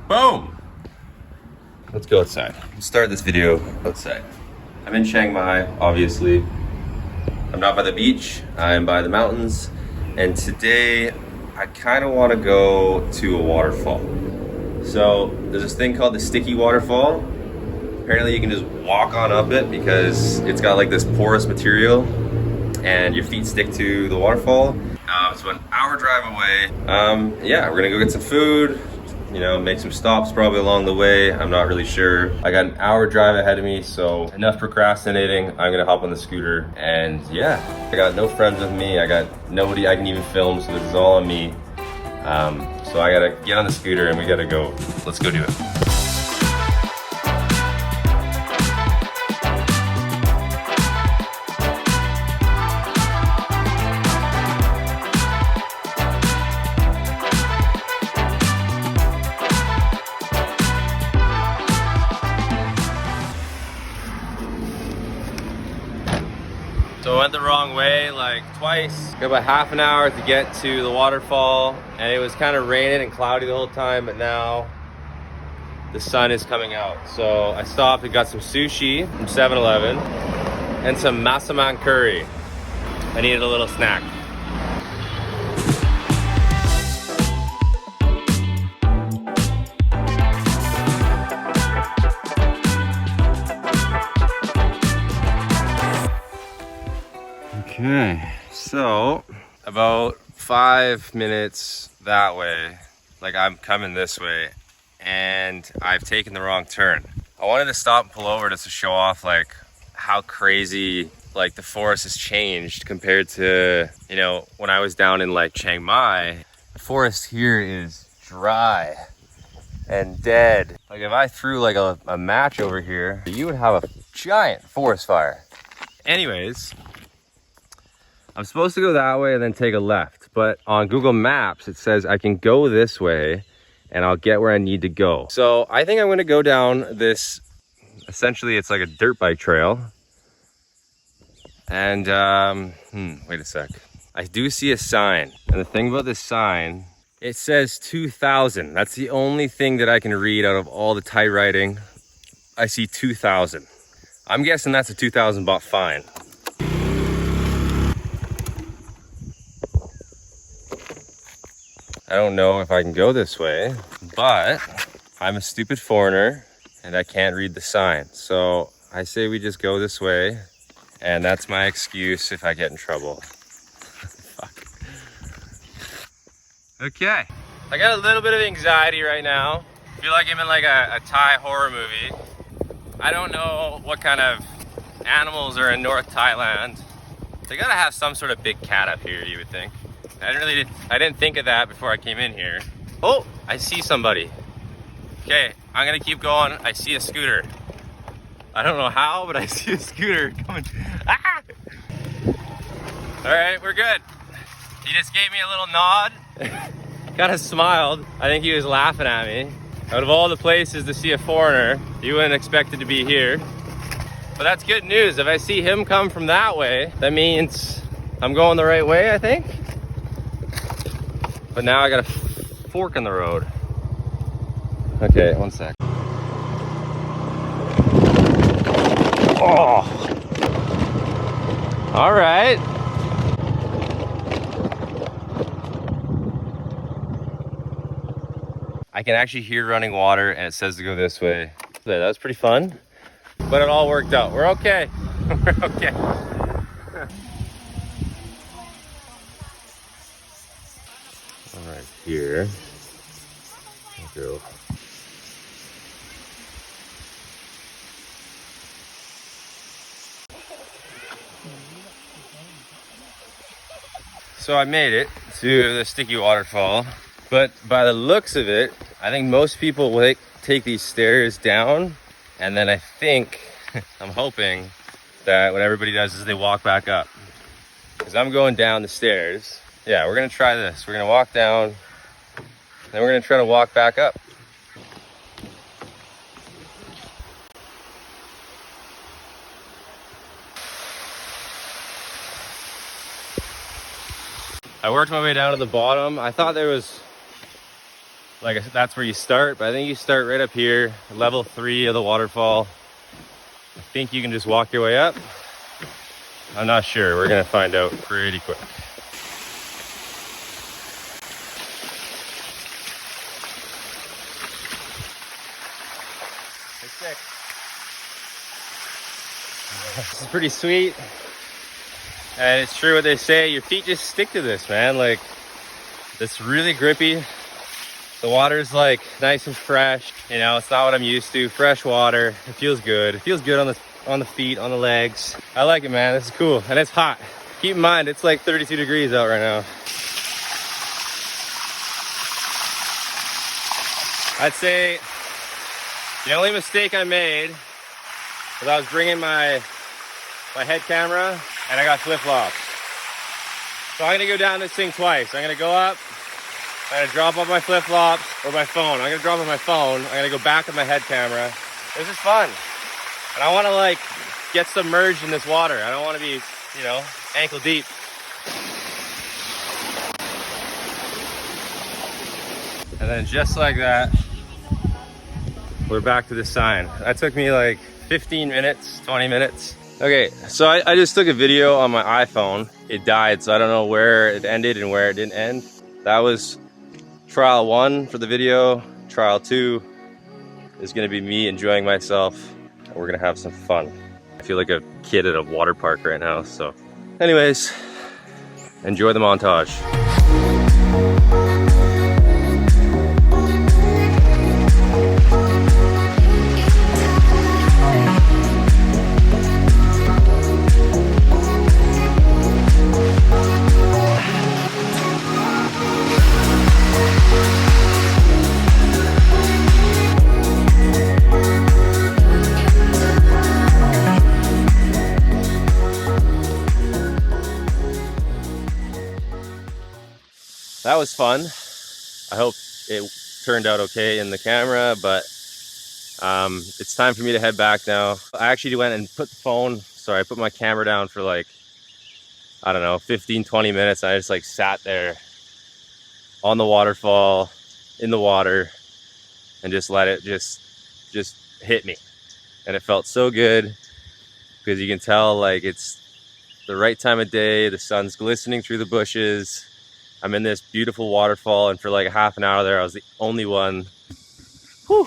Boom! Let's go outside. Let's start this video outside. I'm in Chiang Mai, obviously. I'm not by the beach, I'm by the mountains. And today, I kind of want to go to a waterfall. So, there's this thing called the sticky waterfall. Apparently you can just walk on up it because it's got like this porous material and your feet stick to the waterfall. It's about an hour drive away. Yeah, we're gonna go get some food, you know, make some stops probably along the way. I'm not really sure. I got an hour drive ahead of me, so enough procrastinating. I'm gonna hop on the scooter and yeah, I got no friends with me. I got nobody I can even film, so this is all on me. So I gotta get on the scooter and we gotta go. Let's go do it. So I went the wrong way like twice. Got about half an hour to get to the waterfall and it was kind of raining and cloudy the whole time, but now the sun is coming out. So I stopped and got some sushi from 7-Eleven and some masaman curry. I needed a little snack. Okay, so about 5 minutes that way, like I'm coming this way, and I've taken the wrong turn. I wanted to stop and pull over just to show off like how crazy like the forest has changed compared to, you know, when I was down in like Chiang Mai. The forest here is dry and dead. Like if I threw like a match over here, you would have a giant forest fire. Anyways, I'm supposed to go that way and then take a left, but on Google Maps, it says I can go this way and I'll get where I need to go. So I think I'm gonna go down this, essentially it's like a dirt bike trail. And, wait a sec. I do see a sign. And the thing about this sign, it says 2,000. That's the only thing that I can read out of all the Thai writing. I see 2,000. I'm guessing that's a 2,000 baht fine. I don't know if I can go this way, but I'm a stupid foreigner and I can't read the sign. So I say we just go this way, and that's my excuse if I get in trouble. Fuck. Okay. I got a little bit of anxiety right now. I feel like I'm in like a Thai horror movie. I don't know what kind of animals are in North Thailand. They gotta have some sort of big cat up here, you would think. I didn't think of that before I came in here. Oh, I see somebody. Okay, I'm gonna keep going. I see a scooter. I don't know how, but I see a scooter coming. Ah! All right, we're good. He just gave me a little nod. Kind of smiled. I think he was laughing at me. Out of all the places to see a foreigner, you wouldn't expect it to be here. But that's good news. If I see him come from that way, that means I'm going the right way, I think. But now I got a fork in the road. Okay, one sec. Oh! All right. I can actually hear running water and it says to go this way. That was pretty fun, but it all worked out. We're okay. We're okay. Right here. We'll go. So I made it to the sticky waterfall, but by the looks of it, I think most people will take these stairs down, and then I think, I'm hoping that what everybody does is they walk back up. Because I'm going down the stairs. Yeah, we're gonna try this. We're gonna walk down, then we're gonna try to walk back up. I worked my way down to the bottom. I thought there was like I said, that's where you start, but I think you start right up here, level 3 of the waterfall. I think you can just walk your way up. I'm not sure. We're gonna find out pretty quick. This is pretty sweet. And it's true what they say, your feet just stick to this, man. Like, it's really grippy. The water's like nice and fresh. You know, it's not what I'm used to. Fresh water. It feels good. It feels good on the feet, on the legs. I like it, man. This is cool. And it's hot. Keep in mind, it's like 32 degrees out right now. I'd say the only mistake I made was I was bringing my head camera and I got flip-flops. So I'm gonna go down this thing twice. I'm gonna go up, I'm gonna drop off my flip-flops or my phone. I'm gonna drop off my phone. I'm gonna go back with my head camera. This is fun. And I wanna like get submerged in this water. I don't wanna be, you know, ankle deep. And then just like that, we're back to the sign. That took me like 15 minutes, 20 minutes. Okay, so I just took a video on my iPhone. It died, so I don't know where it ended and where it didn't end. That was trial 1 for the video. Trial 2 is gonna be me enjoying myself. And we're gonna have some fun. I feel like a kid at a water park right now, so. Anyways, enjoy the montage. That was fun. I hope it turned out okay in the camera, but it's time for me to head back now. I actually went and put I put my camera down for like, I don't know, 15, 20 minutes. I just like sat there on the waterfall, in the water, and just let it just hit me. And it felt so good because you can tell like it's the right time of day. The sun's glistening through the bushes. I'm in this beautiful waterfall, and for like a half an hour there, I was the only one. Whew.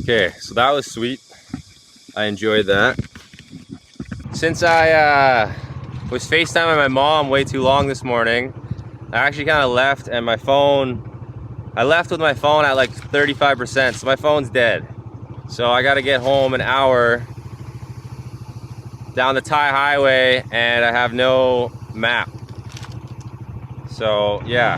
Okay, so that was sweet. I enjoyed that. Since I was FaceTiming my mom way too long this morning, I actually kind of left, and I left with my phone at like 35%, so my phone's dead. So I gotta get home an hour down the Thai highway, and I have no map. So, yeah.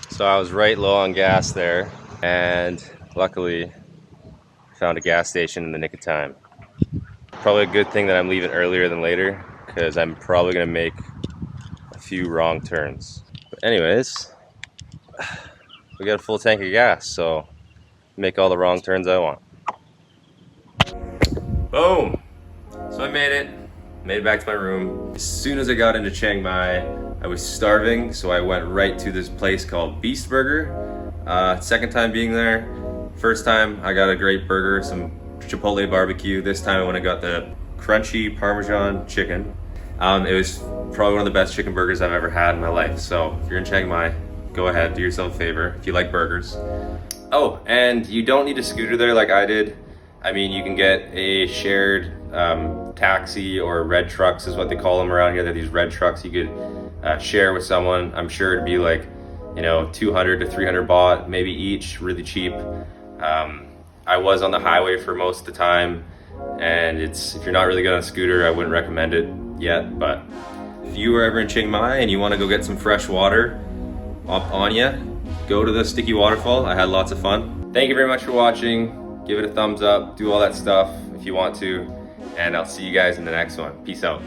So I was right low on gas there, and luckily I found a gas station in the nick of time. Probably a good thing that I'm leaving earlier than later, because I'm probably gonna make a few wrong turns. But anyways, we got a full tank of gas, so make all the wrong turns I want. Boom! So I made it back to my room. As soon as I got into Chiang Mai, I was starving, so I went right to this place called Beast Burger. Second time being there. First time I got a great burger, some Chipotle barbecue. This time I went and got the crunchy Parmesan chicken. It was probably one of the best chicken burgers I've ever had in my life. So if you're in Chiang Mai, go ahead, do yourself a favor if you like burgers. Oh, and you don't need a scooter there like I did. I mean, you can get a shared taxi, or red trucks is what they call them around here. They're these red trucks you could share with someone. I'm sure it'd be like, you know, 200 to 300 baht maybe each, really cheap. I was on the highway for most of the time, and if you're not really good on a scooter, I wouldn't recommend it yet. But if you are ever in Chiang Mai and you want to go get some fresh water up on you, go to the sticky waterfall. I had lots of fun. Thank you very much for watching. Give it a thumbs up, do all that stuff if you want to, and I'll see you guys in the next one. Peace out.